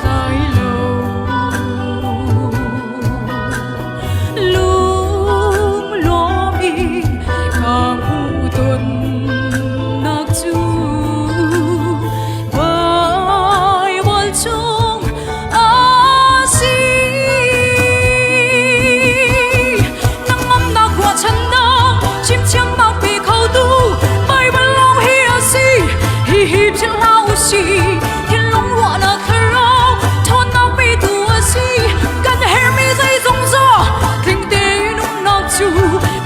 dài lâu lung lom y càng hụ tuần nạc chu vơi vơi chung a si nắng ấm nạc hoa chân nắng chim chiêm bạc vì khâu tu bay bên lòng hi a si hi hi chân lao si thiên long hoa nạc kharo thon nạc bị tu a si gần her mi dây rong gió kinh tế nung nạc chu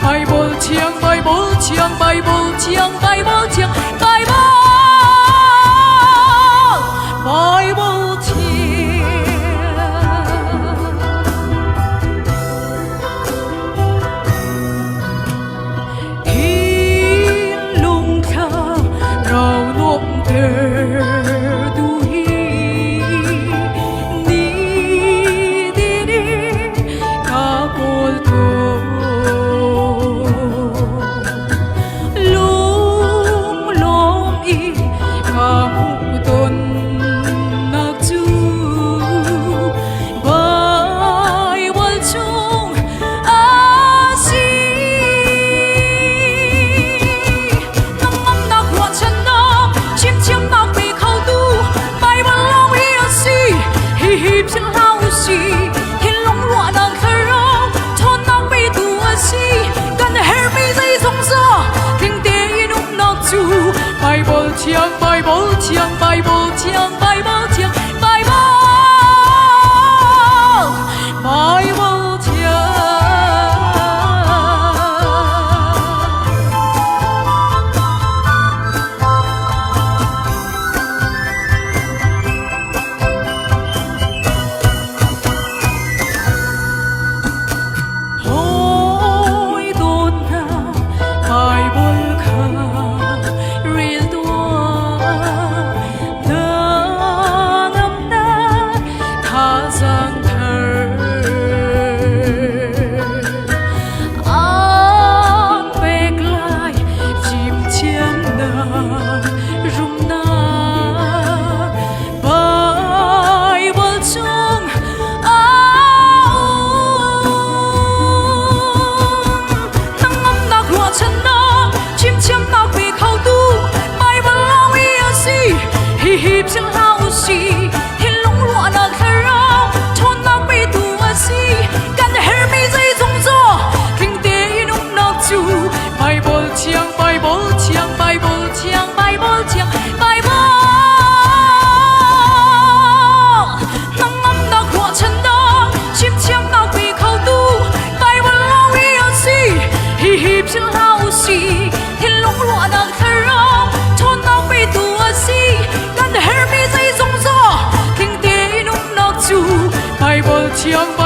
bay bol chiang bay bol chiang bay bol chiang bay bol chiang bay bol bay bol chiang thiên lung kha rau nộp thơ tu hi ni đi đi ca bol tu lung lom y ca hụ tuần nạc chu bay bay chung a si nắng ấm nạc hoa chân nắng chim chiêm bạc vì khâu tu bay bên lòng hi a si hi hi chân lao si thiên long hoa nạc kharo thon nạc bị tu a si gần her mi dây rong gió kinh tế nung nạc chu bay bol chiang bay bol chiang bay bol chiang bay bol chiang bay bol bay bol chiang hối đôn na bay bol kha riêng tua nơ ngâm na tha giang thơ an bек lai chim chiang na rum na bay bol chung nắng ấm nạc hoa chân nắng chim chiêm bạc vì khâu tu bay bên lòng hi a si hi hi chân lao si thiên long hoa nạc kharo thon nạc bị tu a si gần her mi dây rong gió kinh tế nung nạc chu bay bol chiang bay bol chiang bay bol chiang bay bol chiang bay bol nắng ấm nạc hoa chân nắng chim chiêm bạc vì khâu tu bay bên lòng hi a si hi hi chân lao si thiên long hoa nạc kharo thon nạc bị tu a si gần her mi dây rong gió kinh tế nung nạc chu bay bol chiang